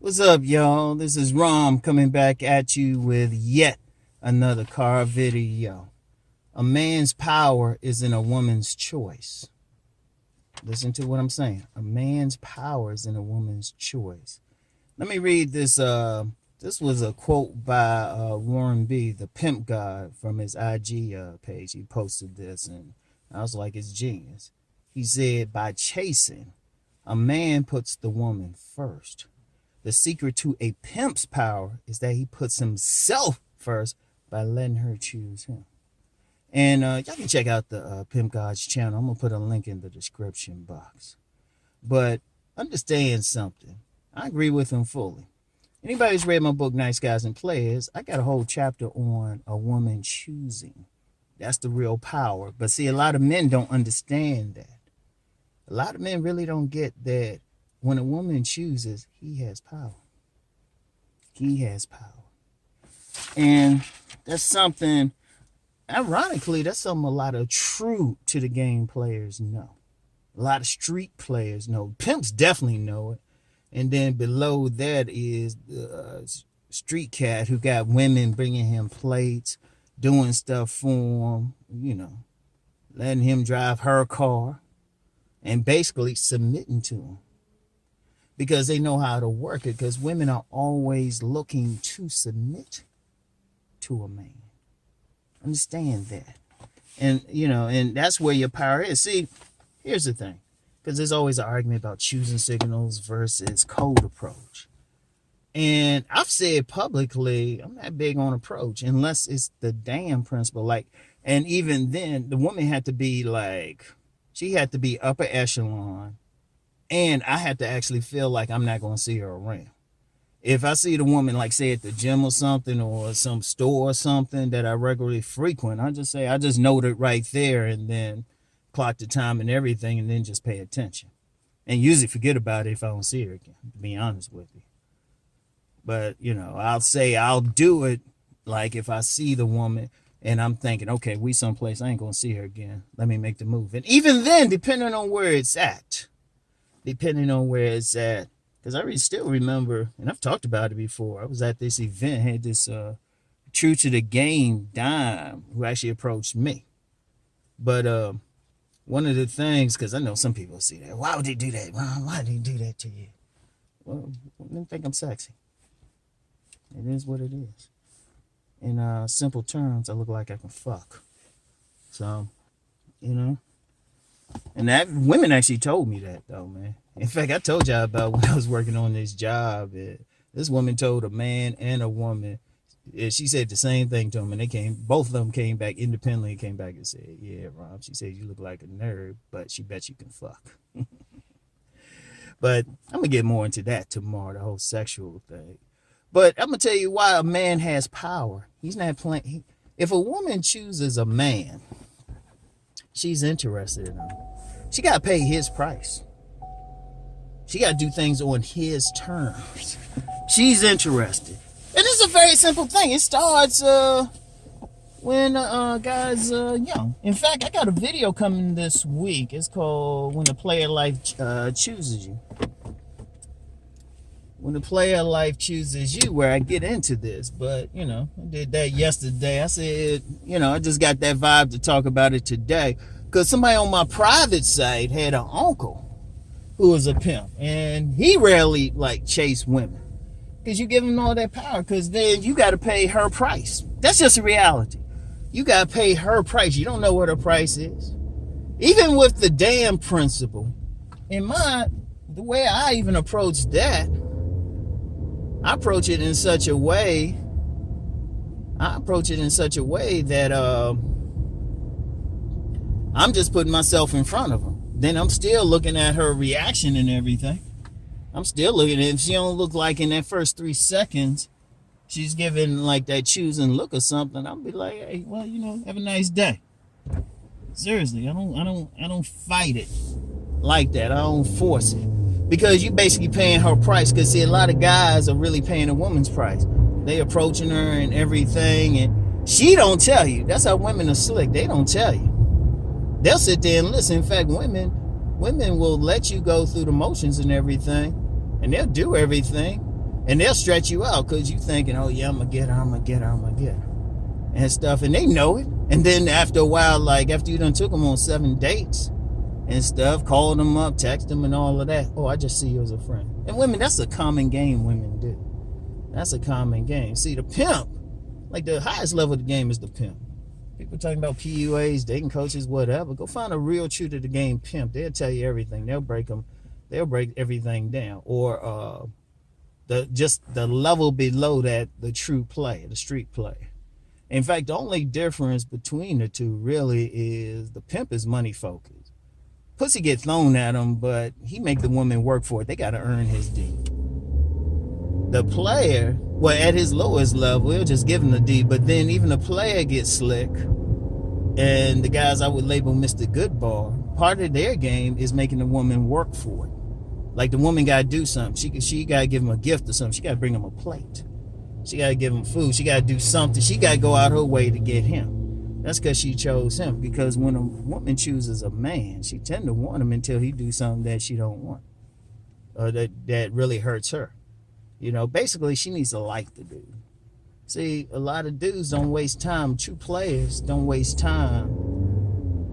What's up, y'all? This is Rom coming back at you with yet another car video. A man's power is in a woman's choice. Listen to what I'm saying. A man's power is in a woman's choice. Let me read this. This was a quote by Warren B, the Pimp God, from his IG page. He posted this, and I was like, it's genius. He said, by chasing, a man puts the woman first. The secret to a pimp's power is that he puts himself first by letting her choose him. And y'all can check out the Pimp God's channel. I'm going to put a link in the description box. But understand something. I agree with him fully. Anybody who's read my book, Nice Guys and Players, I got a whole chapter on a woman choosing. That's the real power. But see, a lot of men don't understand that. A lot of men really don't get that when a woman chooses, he has power. He has power. And that's something, ironically, that's something a lot of true to the game players know. A lot of street players know. Pimps definitely know it. And then below that is the street cat who got women bringing him plates, doing stuff for him, you know, letting him drive her car, and basically submitting to him. Because they know how to work it, because women are always looking to submit to a man. Understand that. And, you know, and that's where your power is. See, here's the thing. Because there's always an argument about choosing signals versus cold approach. And I've said publicly, I'm not big on approach unless it's the damn principle. Like, and even then, the woman had to be like, she had to be upper echelon. And I had to actually feel like I'm not going to see her around. If I see the woman, like say at the gym or something, or some store or something that I regularly frequent, I just say, I just note it right there and then clock the time and everything and then just pay attention. And usually forget about it if I don't see her again, to be honest with you. But, you know, I'll say I'll do it like if I see the woman and I'm thinking, okay, we someplace, I ain't going to see her again. Let me make the move. And even then, depending on where it's at, because I still remember, and I've talked about it before, I was at this event, had this true to the game dime who actually approached me. But one of the things, because I know some people see that, why would they do that? Why did he do that to you? Well, I didn't think I'm sexy. It is what it is. In simple terms, I look like I can fuck. So, you know. And that women actually told me that, though, man. In fact, I told y'all about when I was working on this job. This woman told a man and a woman. She said the same thing to them, and both of them came back independently and came back and said, yeah, Rob, she said, you look like a nerd, but she bet you can fuck. But I'm going to get more into that tomorrow, the whole sexual thing. But I'm going to tell you why a man has power. He's not playing. If a woman chooses a man, she's interested in him. She got to pay his price. She got to do things on his terms. She's interested. And it's a very simple thing. It starts when guys young. In fact, I got a video coming this week. It's called When the Player Life Chooses You. When the player life chooses you, where I get into this. But, you know, I did that yesterday. I said, you know, I just got that vibe to talk about it today. Because somebody on my private site had an uncle who was a pimp. And he rarely, like, chased women. Because you give him all that power. Because then you got to pay her price. That's just a reality. You got to pay her price. You don't know what her price is. Even with the damn principle. The way I even approach that, I approach it in such a way that I'm just putting myself in front of them. Then I'm still looking at her reaction and everything. I'm still looking at it. If she don't look like in that first 3 seconds, she's giving like that choosing look or something, I'll be like, hey, well, you know, have a nice day. Seriously, I don't fight it like that. I don't force it. Because you basically paying her price. Because see, a lot of guys are really paying a woman's price. They approaching her and everything, and she don't tell you. That's how women are slick. They don't tell you. They'll sit there and listen. In fact, women will let you go through the motions and everything, and they'll do everything, And they'll stretch you out because you thinking, oh yeah, I'm gonna get her, and stuff, and they know it. And then after a while, like after you done took them on 7 dates and stuff, called them up, text them and all of that, oh, I just see you as a friend. And women, that's a common game women do. That's a common game. See, the pimp, like the highest level of the game is the pimp. People talking about PUAs, dating coaches, whatever. Go find a real true to the game pimp. They'll tell you everything. They'll break everything down. Or the level below that, the true player, the street player. In fact, the only difference between the two really is the pimp is money focused. Pussy get thrown at him, but he make the woman work for it. They got to earn his D. The player, well, at his lowest level, he'll just give him the D. But then even the player gets slick. And the guys I would label Mr. Goodbar, part of their game is making the woman work for it. Like the woman got to do something. She got to give him a gift or something. She got to bring him a plate. She got to give him food. She got to do something. She got to go out her way to get him. That's because she chose him. Because when a woman chooses a man, she tend to want him until he do something that she don't want. Or that really hurts her. You know, basically she needs to like the dude. See, a lot of dudes don't waste time. True players don't waste time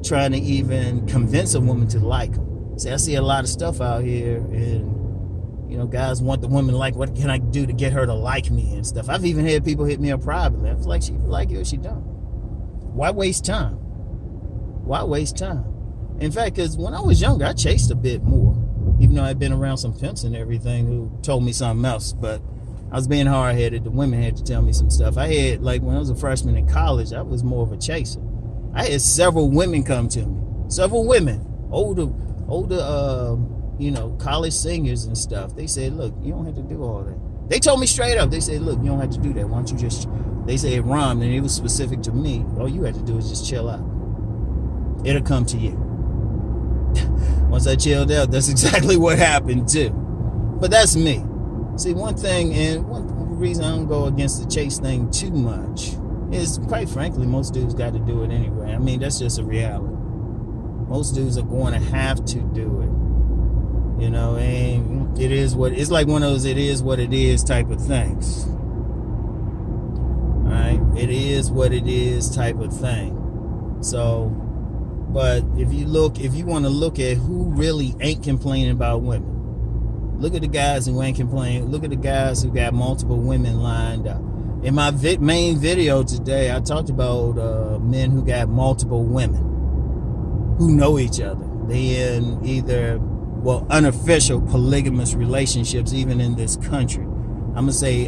trying to even convince a woman to like them. See, I see a lot of stuff out here, and you know, guys want the woman like, what can I do to get her to like me and stuff. I've even had people hit me up privately. I was like, she like you or she don't. Why waste time? Why waste time? In fact, because when I was younger, I chased a bit more. Even though I'd been around some pimps and everything who told me something else, but I was being hard-headed. The women had to tell me some stuff. I had, like, when I was a freshman in college, I was more of a chaser. I had several women come to me. Several women, older, you know, college seniors and stuff. They said, look, you don't have to do all that. They told me straight up. They said, look, you don't have to do that. Why don't you just, they said, Rom, and it was specific to me. All you had to do is just chill out. It'll come to you. Once I chilled out, that's exactly what happened too. But that's me. See, one thing, and one reason I don't go against the chase thing too much is, quite frankly, most dudes got to do it anyway. I mean, that's just a reality. Most dudes are going to have to do it. You know, and it is what, it's like one of those it is what it is type of things. Alright? It is what it is type of thing. So, but if you want to look at who really ain't complaining about women, look at the guys who ain't complaining. Look at the guys who got multiple women lined up. In my main video today, I talked about men who got multiple women who know each other. They in either, well, unofficial polygamous relationships, even in this country. I'm gonna say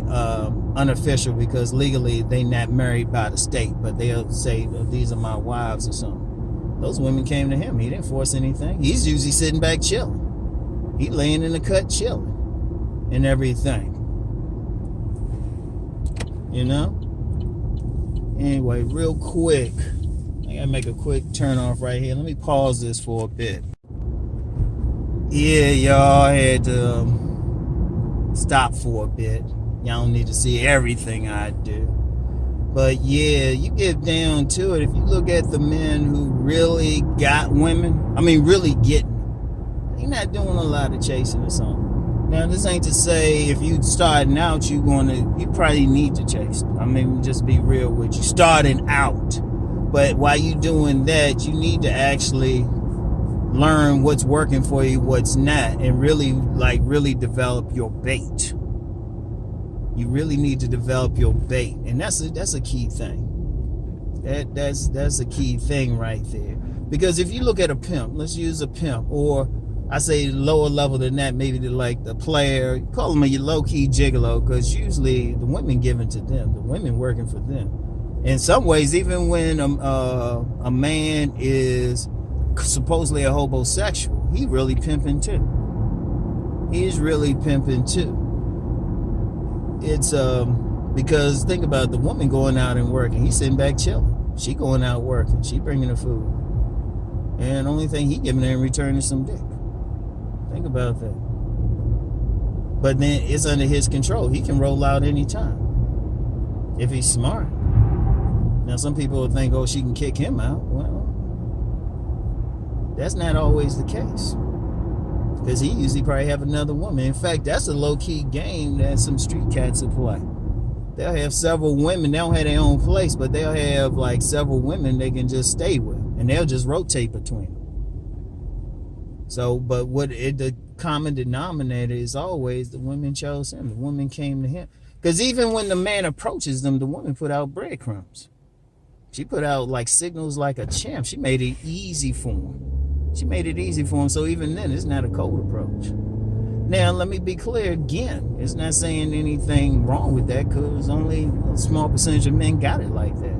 unofficial because legally they not married by the state, but they'll say these are my wives or something. Those women came to him. He didn't force anything. He's usually sitting back chilling. He laying in the cut chilling and everything. You know? Anyway, real quick. I gotta make a quick turn off right here. Let me pause this for a bit. Yeah, y'all had to stop for a bit. Y'all don't need to see everything I do. But yeah, you get down to it. If you look at the men who really got women, I mean really getting them, they're not doing a lot of chasing or something. Now this ain't to say if you starting out, you probably need to chase. I mean, just be real with you. Starting out. But while you doing that, you need to actually learn what's working for you, what's not, and really develop your bait. You really need to develop your bait, and that's a key thing. That's a key thing right there. Because if you look at a pimp, let's use a pimp, or I say lower level than that, maybe like the player, call them a low-key gigolo, because usually the women giving to them, the women working for them. In some ways, even when a man is supposedly a homosexual, he really pimping too. He's really pimping too. It's because think about it, the woman going out and working, he's sitting back chilling. She going out working, she bringing the food, and the only thing he giving her in return is some dick. Think about that. But then it's under his control. He can roll out anytime if he's smart. Now some people will think, oh, she can kick him out. Well, that's not always the case. Because he usually probably have another woman. In fact, that's a low-key game that some street cats will play. They'll have several women. They don't have their own place, but they'll have like several women they can just stay with. And they'll just rotate between them. So, but the common denominator is always the women chose him. The woman came to him. Because even when the man approaches them, the woman put out breadcrumbs. She put out like signals like a champ. She made it easy for him. So even then, it's not a cold approach. Now, let me be clear again. It's not saying anything wrong with that because only a small percentage of men got it like that.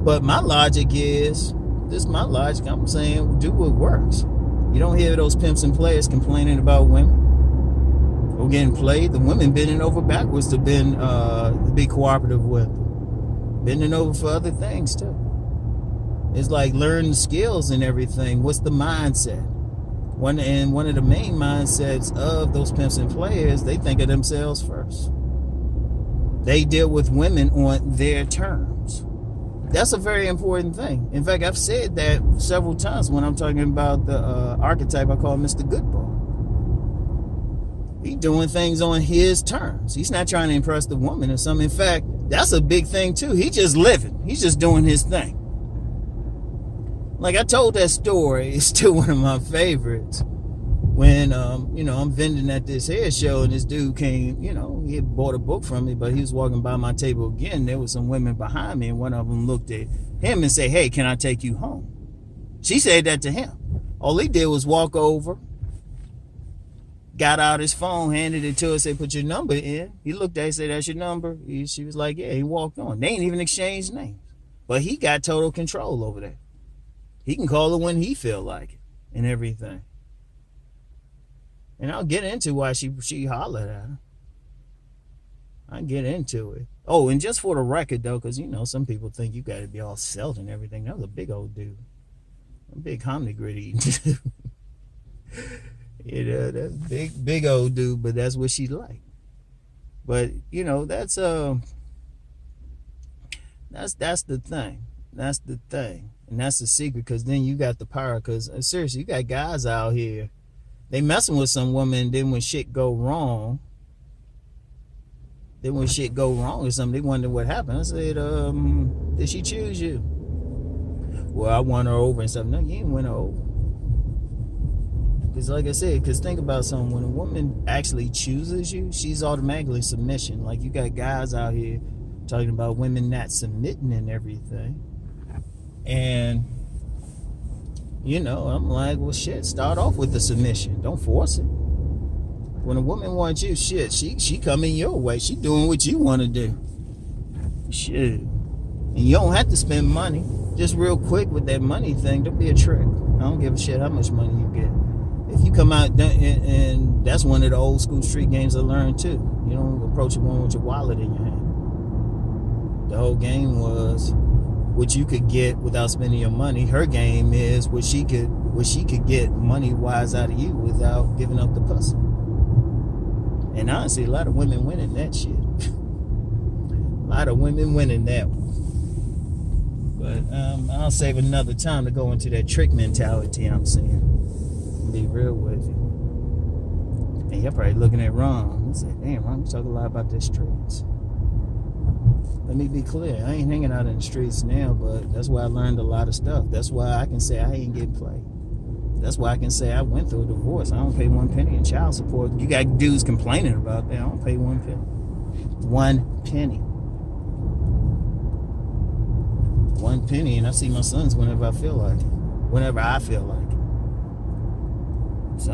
But my logic is, this is my logic. I'm saying do what works. You don't hear those pimps and players complaining about women or getting played. The women bending over backwards to be cooperative with them. Bending over for other things too. It's like learning skills and everything. What's the mindset? One of the main mindsets of those pimps and players, they think of themselves first. They deal with women on their terms. That's a very important thing. In fact, I've said that several times when I'm talking about the archetype I call Mr. Goodball. He's doing things on his terms. He's not trying to impress the woman or something. In fact, that's a big thing too. He's just living. He's just doing his thing. Like I told that story, it's still one of my favorites. When I'm vending at this hair show and this dude came, he had bought a book from me, but he was walking by my table again. There were some women behind me, and one of them looked at him and said, "Hey, can I take you home?" She said that to him. All he did was walk over, got out his phone, handed it to her, said, "Put your number in." He looked at her, said, "That's your number?" She was like, "Yeah." He walked on. They ain't even exchanged names, but he got total control over that. He can call her when he feel like it and everything. And I'll get into why she hollered at her. I get into it. Oh, and just for the record, though, because, some people think you got to be all self and everything. That was a big old dude. A big hominy gritty dude. That's big old dude, but that's what she liked. But, that's the thing. That's the thing. And that's the secret, because then you got the power. Because, seriously, you got guys out here, they messing with some woman, then when shit go wrong or something, they wonder what happened. I said, did she choose you? Well, I won her over and stuff. No, you ain't win her over. Because like I said, think about something. When a woman actually chooses you, she's automatically submission. Like you got guys out here talking about women not submitting and everything. And I'm like, well, shit, start off with the submission. Don't force it. When a woman wants you, shit, she coming your way. She doing what you want to do. Shit. And you don't have to spend money. Just real quick with that money thing, don't be a trick. I don't give a shit how much money you get. If you come out, and that's one of the old school street games I learned too. You don't approach a woman with your wallet in your hand. The whole game was what you could get without spending your money. Her game is what she could get money wise out of you without giving up the pussy. And honestly, a lot of women winning that shit. A lot of women winning that one. But I'll save another time to go into that trick mentality I'm seeing. Be real with you. And you're probably looking at Rom and say, "Damn, Rom, you talk a lot about the streets." Let me be clear. I ain't hanging out in the streets now, but that's why I learned a lot of stuff. That's why I can say I ain't getting played. That's why I can say I went through a divorce. I don't pay 1 penny in child support. You got dudes complaining about that. I don't pay 1 penny. 1 penny. 1 penny, and I see my sons whenever I feel like it. Whenever I feel like it. So,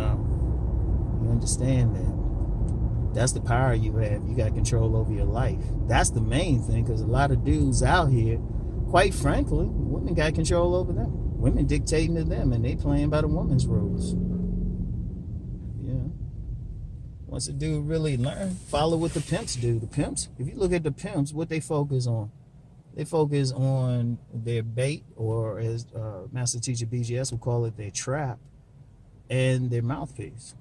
you understand that. That's the power you have. You got control over your life. That's the main thing, because a lot of dudes out here, quite frankly, women got control over them. Women dictating to them, and they playing by the woman's rules. Yeah. Once a dude really learn, follow what the pimps do. The pimps, if you look at the pimps, what they focus on? They focus on their bait, or as Master Teacher BGS will call it, their trap, and their mouthpiece.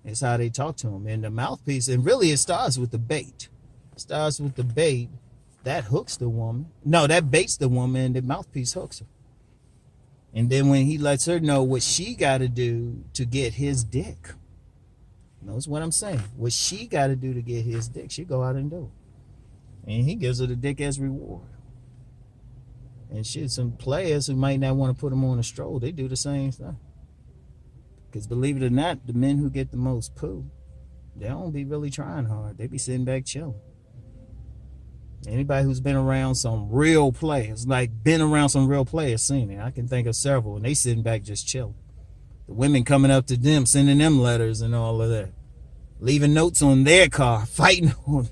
It's how they talk to them. And the mouthpiece, and really it starts with the bait. It starts with the bait. That hooks the woman. No, that baits the woman, and the mouthpiece hooks her. And then when he lets her know what she got to do to get his dick, Knows what I'm saying. What she got to do to get his dick, she go out and do it. And he gives her the dick as reward. And shit, some players who might not want to put them on a stroll, they do the same thing. Because believe it or not, the men who get the most poo, they don't be really trying hard. They be sitting back chilling. Anybody who's been around some real players, seen it. I can think of several, and they sitting back just chilling. The women coming up to them, sending them letters and all of that. Leaving notes on their car, fighting on.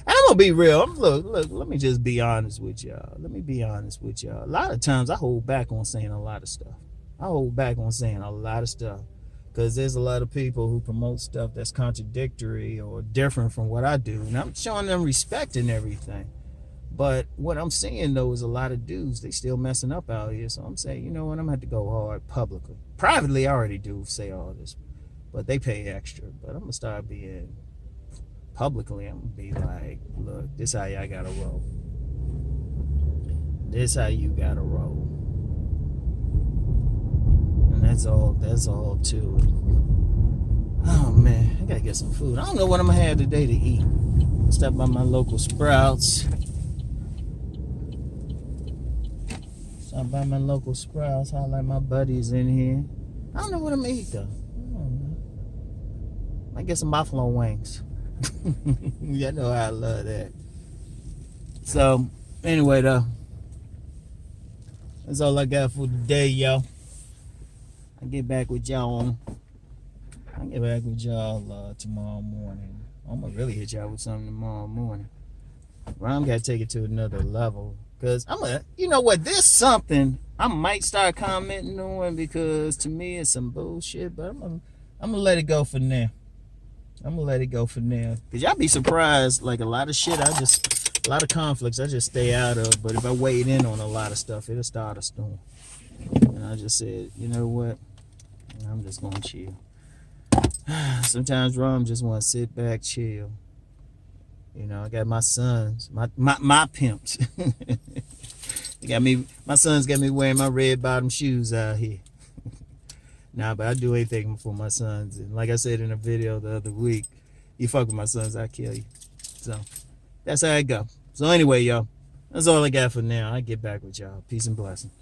And I'm gonna be real. Look, let me just be honest with y'all. A lot of times I hold back on saying a lot of stuff. Because there's a lot of people who promote stuff that's contradictory or different from what I do. And I'm showing them respect and everything. But what I'm seeing, though, is a lot of dudes, they still messing up out here. So I'm saying, you know what, I'm going to have to go hard publicly. Privately, I already do say all this. But they pay extra. But I'm going to start being publicly. I'm going to be like, look, this how y'all got to roll. This how you got to roll. And that's all to it. Oh, man, I got to get some food. I don't know what I'm going to have today to eat. Stop by my local Sprouts. Holler at my buddies in here. I don't know what I'm gonna eat though. Might get some buffalo wings. You know how I love that. So anyway though, that's all I got for today, y'all. I'll get back with y'all tomorrow morning. I'm gonna really hit y'all with something tomorrow morning. Rom gotta take it to another level. Because you know what, there's something I might start commenting on, because to me it's some bullshit, but I'm gonna let it go for now. Because y'all be surprised, like a lot of conflicts I just stay out of, but if I wade in on a lot of stuff, it'll start a storm. And I just said, you know what, I'm just gonna chill. Sometimes Rom just want to sit back, chill. You know, I got my sons, my pimps. My sons got me wearing my red bottom shoes out here. Nah, but I do anything for my sons. And like I said in a video the other week, you fuck with my sons, I kill you. So that's how it go. So anyway, y'all, that's all I got for now. I get back with y'all. Peace and blessings.